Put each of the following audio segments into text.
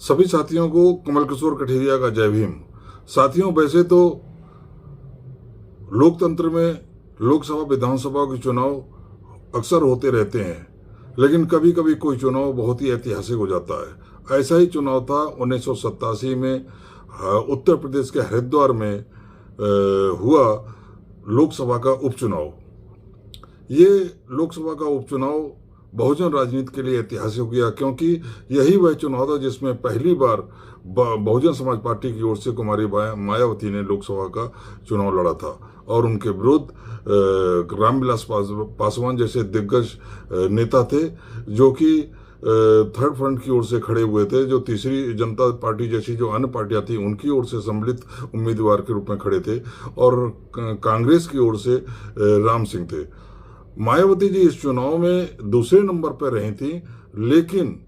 सभी साथियों को कमल किशोर कठेरिया का जय भीम। साथियों, वैसे तो लोकतंत्र में लोकसभा विधानसभा के चुनाव अक्सर होते रहते हैं, लेकिन कभी कभी कोई चुनाव बहुत ही ऐतिहासिक हो जाता है। ऐसा ही चुनाव था 1987 में उत्तर प्रदेश के हरिद्वार में हुआ लोकसभा का उपचुनाव। ये लोकसभा का उपचुनाव बहुजन राजनीति के लिए ऐतिहासिक हो गया, क्योंकि यही वह चुनाव था जिसमें पहली बार बहुजन समाज पार्टी की ओर से कुमारी मायावती ने लोकसभा का चुनाव लड़ा था और उनके विरुद्ध रामविलास पासवान जैसे दिग्गज नेता थे, जो कि थर्ड फ्रंट की ओर से खड़े हुए थे, जो तीसरी जनता पार्टी जैसी जो अन्य पार्टियां थी उनकी ओर से सम्मिलित उम्मीदवार के रूप में खड़े थे, और कांग्रेस की ओर से राम सिंह थे। मायावती जी इस चुनाव में दूसरे नंबर पर रही थी, लेकिन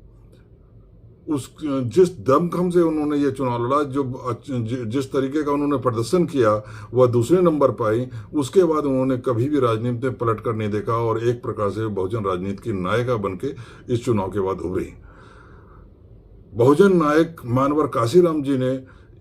जिस दमखम से उन्होंने ये चुनाव लड़ा, जिस तरीके का उन्होंने प्रदर्शन किया, वह दूसरे नंबर पर आई। उसके बाद उन्होंने कभी भी राजनीति में पलट कर नहीं देखा और एक प्रकार से बहुजन राजनीति की नायिका बनके इस चुनाव के बाद उभरी। बहुजन नायक मानवर काशीराम जी ने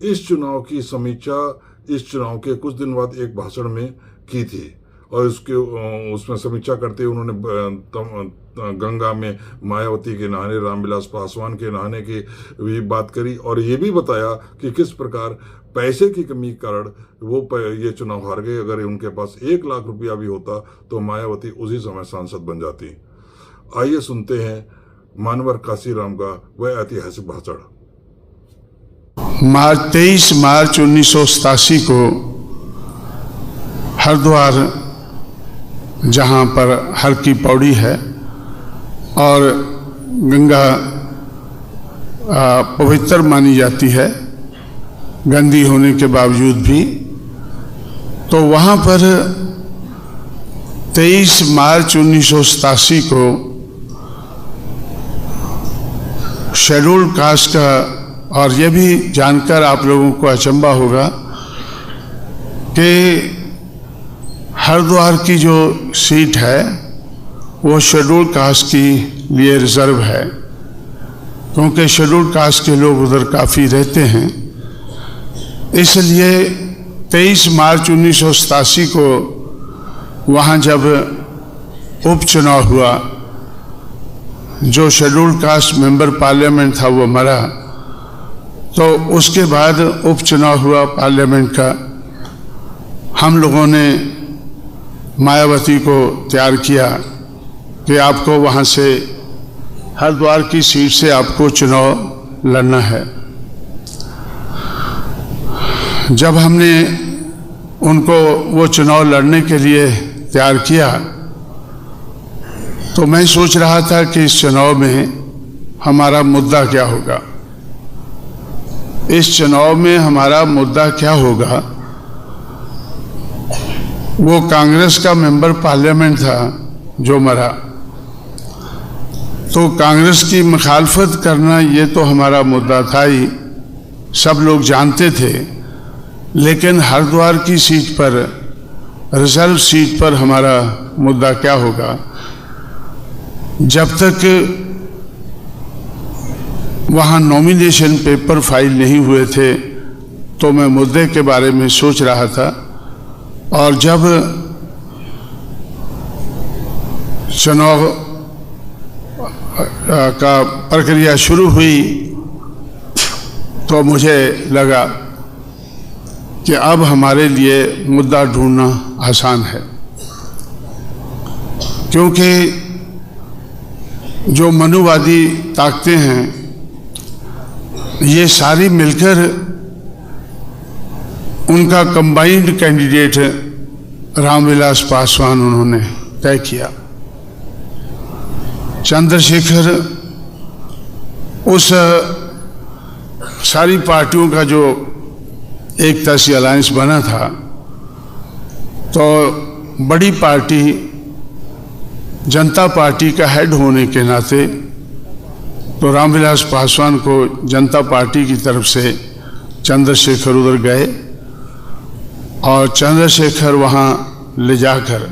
इस चुनाव की समीक्षा इस चुनाव के कुछ दिन बाद एक भाषण में की थी, और उसमें समीक्षा करते हुए उन्होंने गंगा में मायावती के नहाने, रामविलास पासवान के नहाने की भी बात करी, और ये भी बताया कि किस प्रकार पैसे की कमी के कारण वो ये चुनाव हार गए। अगर उनके पास 1 लाख रुपया भी होता तो मायावती उसी समय सांसद बन जाती। आइए सुनते हैं मानवर काशीराम का वह ऐतिहासिक भाषण। 23 मार्च 1987 को हरिद्वार, जहाँ पर हर की पौड़ी है और गंगा पवित्र मानी जाती है गंदी होने के बावजूद भी, तो वहाँ पर 23 मार्च 1987 को शेड्यूल कास्ट का, और यह भी जानकर आप लोगों को अचंभा होगा कि हरिद्वार की जो सीट है वो शेड्यूल कास्ट की लिए रिजर्व है, क्योंकि शेड्यूल कास्ट के लोग उधर काफ़ी रहते हैं। इसलिए 23 मार्च 1987 को वहाँ जब उपचुनाव हुआ, जो शेड्यूल कास्ट मेंबर पार्लियामेंट था वो मरा, तो उसके बाद उपचुनाव हुआ पार्लियामेंट का। हम लोगों ने मायावती को तैयार किया कि आपको वहाँ से हरिद्वार की सीट से आपको चुनाव लड़ना है। जब हमने उनको वो चुनाव लड़ने के लिए तैयार किया, तो मैं सोच रहा था कि इस चुनाव में हमारा मुद्दा क्या होगा, इस चुनाव में हमारा मुद्दा क्या होगा। वो कांग्रेस का मेंबर पार्लियामेंट था जो मरा, तो कांग्रेस की मुखालफत करना ये तो हमारा मुद्दा था ही, सब लोग जानते थे। लेकिन हरिद्वार की सीट पर, रिजर्व सीट पर हमारा मुद्दा क्या होगा। जब तक वहाँ नॉमिनेशन पेपर फाइल नहीं हुए थे तो मैं मुद्दे के बारे में सोच रहा था, और जब चुनाव का प्रक्रिया शुरू हुई तो मुझे लगा कि अब हमारे लिए मुद्दा ढूंढना आसान है, क्योंकि जो मनुवादी ताकतें हैं ये सारी मिलकर उनका कंबाइंड कैंडिडेट रामविलास पासवान उन्होंने तय किया। चंद्रशेखर उस सारी पार्टियों का जो एकता सी अलायंस बना था, तो बड़ी पार्टी जनता पार्टी का हेड होने के नाते तो रामविलास पासवान को जनता पार्टी की तरफ से चंद्रशेखर उधर गए, और चंद्रशेखर वहाँ ले जाकर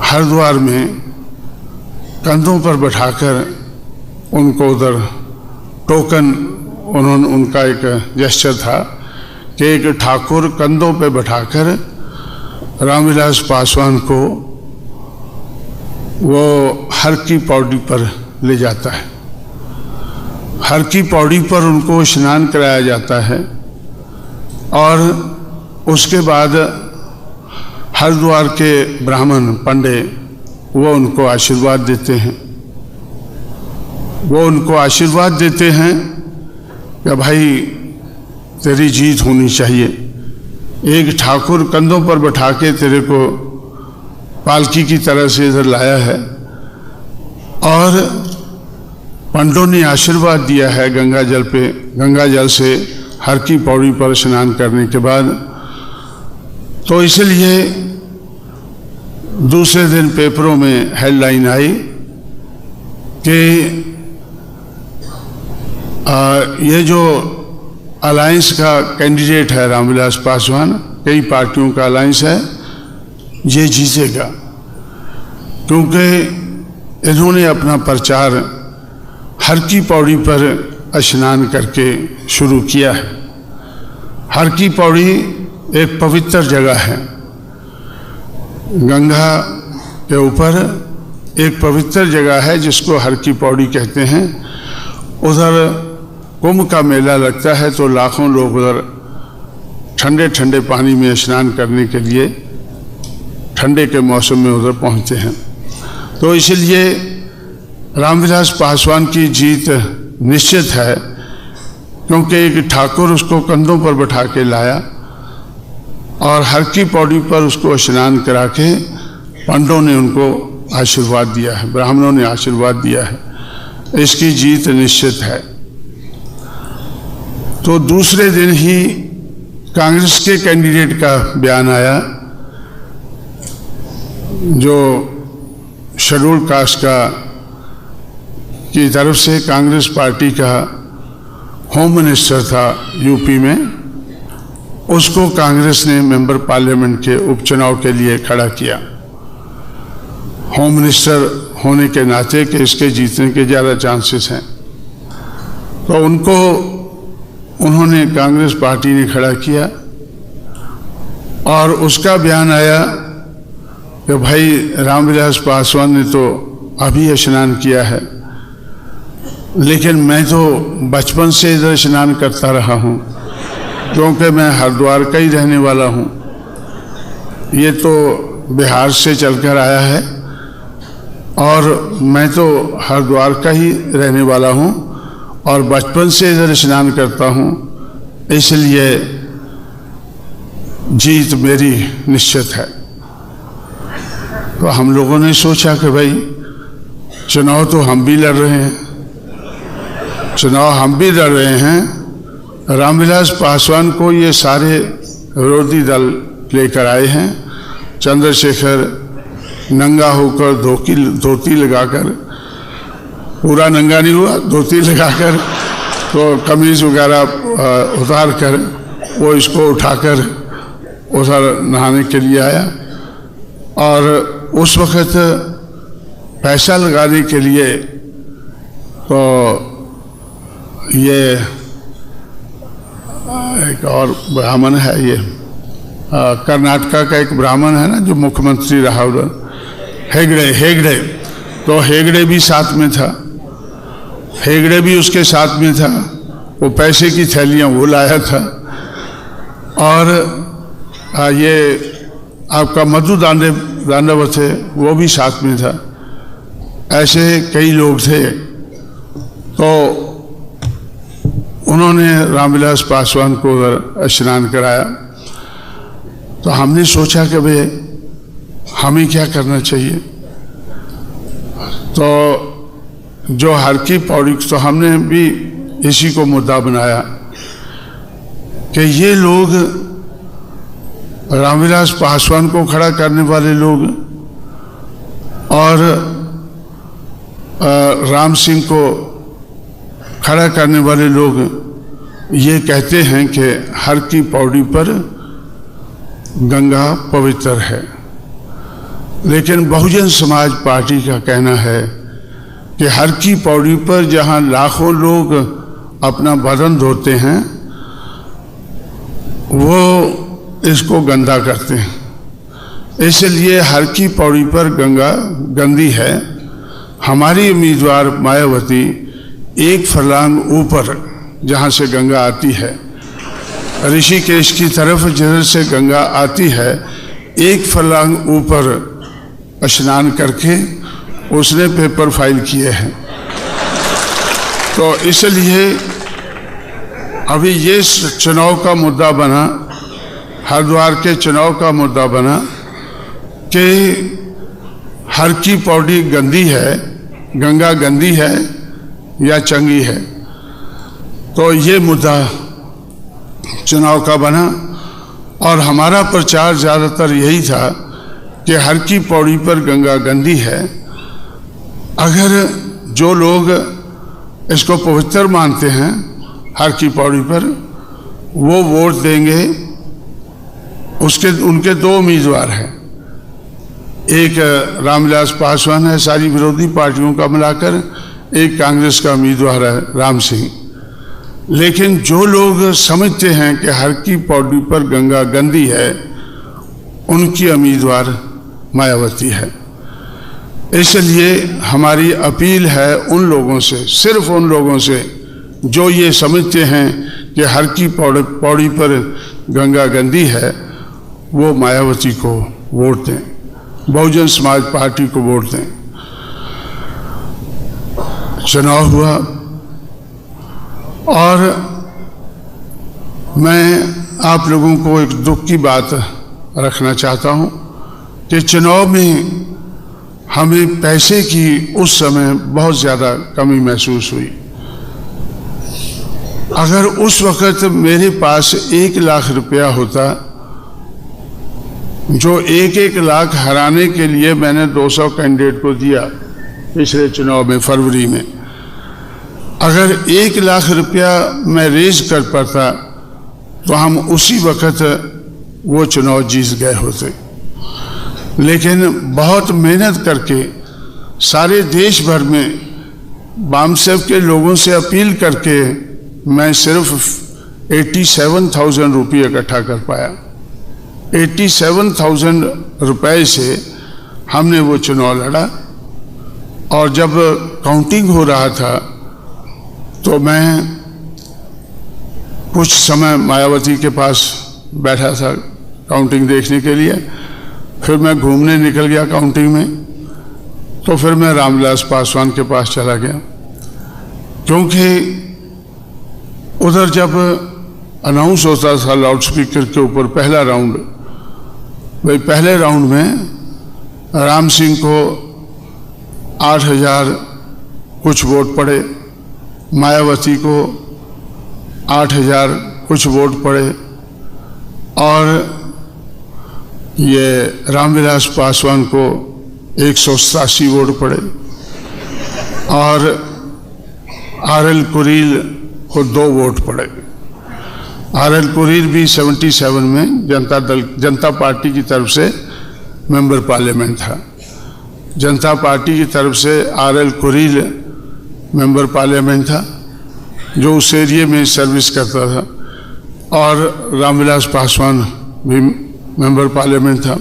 हरिद्वार में कंधों पर बैठाकर उनको उधर टोकन, उन्होंने उनका एक जेस्चर था कि एक ठाकुर कंधों पे बैठाकर रामविलास पासवान को वो हर की पौड़ी पर ले जाता है। हर की पौड़ी पर उनको स्नान कराया जाता है और उसके बाद हरिद्वार के ब्राह्मण पंडे वो उनको आशीर्वाद देते हैं। वो उनको आशीर्वाद देते हैं कि भाई तेरी जीत होनी चाहिए। एक ठाकुर कंधों पर बैठा के तेरे को पालकी की तरह से इधर लाया है और पंडों ने आशीर्वाद दिया है गंगा जल पे, गंगा जल से हर की पौड़ी पर स्नान करने के बाद। तो इसलिए दूसरे दिन पेपरों में हेडलाइन आई कि ये जो अलायंस का कैंडिडेट है रामविलास पासवान, कई पार्टियों का अलायंस है, ये जीतेगा, क्योंकि इन्होंने अपना प्रचार हर की पौड़ी पर स्नान करके शुरू किया है। हर की पौड़ी एक पवित्र जगह है, गंगा के ऊपर एक पवित्र जगह है जिसको हर की पौड़ी कहते हैं। उधर कुंभ का मेला लगता है तो लाखों लोग उधर ठंडे ठंडे पानी में स्नान करने के लिए ठंडे के मौसम में उधर पहुंचते हैं। तो इसलिए रामविलास पासवान की जीत निश्चित है, क्योंकि एक ठाकुर उसको कंधों पर बैठा के लाया और हर की पौड़ी पर उसको स्नान करा के पंडों ने उनको आशीर्वाद दिया है, ब्राह्मणों ने आशीर्वाद दिया है। इसकी जीत निश्चित है। तो दूसरे दिन ही कांग्रेस के कैंडिडेट का बयान आया, जो शेड्यूल कास्ट का की तरफ से कांग्रेस पार्टी का होम मिनिस्टर था यूपी में, उसको कांग्रेस ने मेंबर पार्लियामेंट के उपचुनाव के लिए खड़ा किया। होम मिनिस्टर होने के नाते कि इसके जीतने के ज़्यादा चांसेस हैं, तो उनको उन्होंने कांग्रेस पार्टी ने खड़ा किया और उसका बयान आया कि भाई रामविलास पासवान ने तो अभी स्नान किया है, लेकिन मैं तो बचपन से इधर स्नान करता रहा हूँ, क्योंकि मैं हरिद्वार का ही रहने वाला हूँ। ये तो बिहार से चलकर आया है और मैं तो हरिद्वार का ही रहने वाला हूँ और बचपन से इधर स्नान करता हूँ, इसलिए जीत मेरी निश्चित है। तो हम लोगों ने सोचा कि भाई चुनाव तो हम भी लड़ रहे हैं, चुनाव हम भी लड़ रहे हैं, रामविलास पासवान को ये सारे विरोधी दल लेकर आए हैं। चंद्रशेखर नंगा होकर धोती लगाकर, पूरा नंगा नहीं हुआ, धोती लगाकर, तो कमीज वगैरह उतार कर वो इसको उठाकर उधर नहाने के लिए आया। और उस वक़्त पैसा लगाने के लिए तो ये एक और ब्राह्मण है, ये कर्नाटका का एक ब्राह्मण है ना जो मुख्यमंत्री रहा उधर, हेगड़े, तो हेगड़े भी साथ में था, हेगड़े भी उसके साथ में था। वो पैसे की थैलियाँ वो लाया था और ये आपका मधु दांडवत है वो भी साथ में था। ऐसे कई लोग थे। तो उन्होंने रामविलास पासवान को उधर स्नान कराया। तो हमने सोचा कि भाई हमें क्या करना चाहिए। तो जो हर की पौड़ी, तो हमने भी इसी को मुद्दा बनाया कि ये लोग रामविलास पासवान को खड़ा करने वाले लोग और राम सिंह को खड़ा करने वाले लोग ये कहते हैं कि हर की पौड़ी पर गंगा पवित्र है, लेकिन बहुजन समाज पार्टी का कहना है कि हर की पौड़ी पर जहाँ लाखों लोग अपना बदन धोते हैं, वो इसको गंदा करते हैं। इसलिए हर की पौड़ी पर गंगा गंदी है। हमारी उम्मीदवार मायावती एक फरलांग ऊपर जहाँ से गंगा आती है, ऋषिकेश की तरफ जिधर से गंगा आती है, एक फरलांग ऊपर स्नान करके उसने पेपर फाइल किए हैं। तो इसलिए अभी ये चुनाव का मुद्दा बना, हरिद्वार के चुनाव का मुद्दा बना कि हर की पौड़ी गंदी है, गंगा गंदी है या चंगी है। तो ये मुद्दा चुनाव का बना और हमारा प्रचार ज़्यादातर यही था कि हर की पौड़ी पर गंगा गंदी है। अगर जो लोग इसको पवित्र मानते हैं हर की पौड़ी पर, वो वोट देंगे। उनके दो उम्मीदवार हैं, एक रामविलास पासवान है सारी विरोधी पार्टियों का मिलाकर, एक कांग्रेस का उम्मीदवार है राम सिंह। लेकिन जो लोग समझते हैं कि हर की पौड़ी पर गंगा गंदी है, उनकी उम्मीदवार मायावती है। इसलिए हमारी अपील है उन लोगों से, सिर्फ उन लोगों से जो ये समझते हैं कि हर की पौड़ी पर गंगा गंदी है, वो मायावती को वोट दें, बहुजन समाज पार्टी को वोट दें। चुनाव हुआ और मैं आप लोगों को एक दुख की बात रखना चाहता हूं कि चुनाव में हमें पैसे की उस समय बहुत ज़्यादा कमी महसूस हुई। अगर उस वक़्त मेरे पास 1 लाख रुपया होता, जो 1-1 लाख हराने के लिए मैंने 200 कैंडिडेट को दिया पिछले चुनाव में फरवरी में, अगर 1 लाख रुपया मैं रेज कर पाता तो हम उसी वक़्त वो चुनाव जीत गए होते। लेकिन बहुत मेहनत करके सारे देश भर में बामसेफ के लोगों से अपील करके मैं सिर्फ 87,000 रुपये इकट्ठा कर पाया। 87,000 रुपये से हमने वो चुनाव लड़ा। और जब काउंटिंग हो रहा था तो मैं कुछ समय मायावती के पास बैठा था काउंटिंग देखने के लिए, फिर मैं घूमने निकल गया काउंटिंग में, तो फिर मैं रामविलास पासवान के पास चला गया। क्योंकि उधर जब अनाउंस होता था लाउड स्पीकर के ऊपर पहला राउंड, भाई पहले राउंड में राम सिंह को 8,000 कुछ वोट पड़े, मायावती को 8,000 कुछ वोट पड़े और ये रामविलास पासवान को 187 वोट पड़े और RL कुरील को 2 वोट पड़े। RL कुरील भी 77 में जनता पार्टी की तरफ से मेंबर पार्लियामेंट था। जनता पार्टी की तरफ से RL कुरील मेंबर पार्लियामेंट था जो उस एरिए में सर्विस करता था, और रामविलास पासवान भी मेंबर पार्लियामेंट था।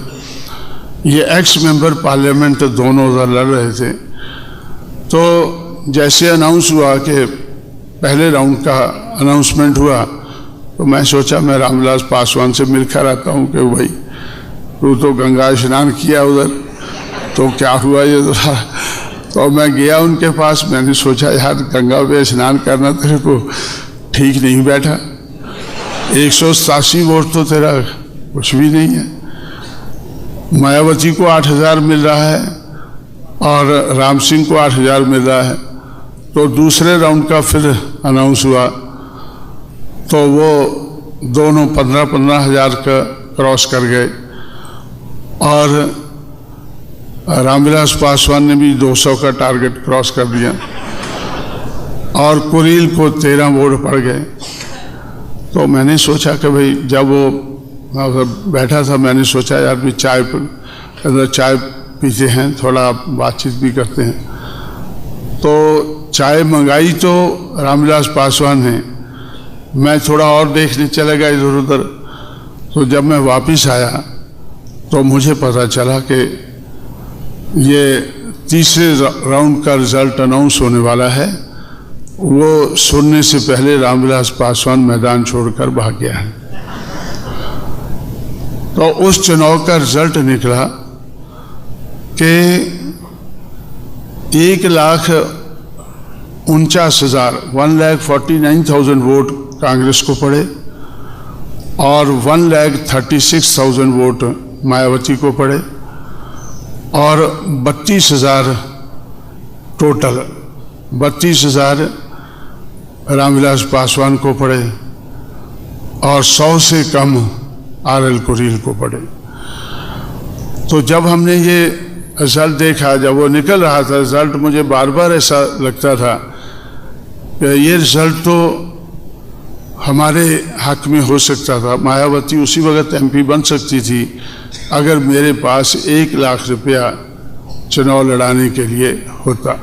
ये एक्स मेंबर पार्लियामेंट दोनों उधर लड़ रहे थे। तो जैसे अनाउंस हुआ कि पहले राउंड का अनाउंसमेंट हुआ, तो मैं सोचा मैं रामविलास पासवान से मिलकर आता हूँ कि भाई तू तो गंगा स्नान किया उधर, तो क्या हुआ ये तो मैं गया उनके पास। मैंने सोचा यार गंगा पे स्नान करना तेरे को ठीक नहीं बैठा, 187 वोट तो तेरा कुछ भी नहीं है। मायावती को 8,000 मिल रहा है और राम सिंह को 8,000 मिल रहा है। तो दूसरे राउंड का फिर अनाउंस हुआ तो वो दोनों 15,000 का क्रॉस कर गए और रामविलास पासवान ने भी 200 का टारगेट क्रॉस कर दिया और कुरील को 13 वोट पड़ गए। तो मैंने सोचा कि भाई जब वो बैठा था, मैंने सोचा यार भी चाय पीते हैं, थोड़ा बातचीत भी करते हैं। तो चाय मंगाई तो रामविलास पासवान ने, मैं थोड़ा और देखने चला गया इधर उधर। तो जब मैं वापस आया तो मुझे पता चला कि ये तीसरे राउंड का रिजल्ट अनाउंस होने वाला है। वो सुनने से पहले रामविलास पासवान मैदान छोड़कर भाग गया है। तो उस चुनाव का रिजल्ट निकला कि 1,49,000 वोट कांग्रेस को पड़े और 1,36,000 वोट मायावती को पड़े और 32,000 टोटल 32,000 रामविलास पासवान को पड़े और 100 से कम RL कुरील को पड़े। तो जब हमने ये रिजल्ट देखा, जब वो निकल रहा था रिजल्ट, मुझे बार बार ऐसा लगता था कि ये रिजल्ट तो हमारे हक में हो सकता था। मायावती उसी वक्त MP बन सकती थी अगर मेरे पास 1 लाख रुपया चुनाव लड़ाने के लिए होता।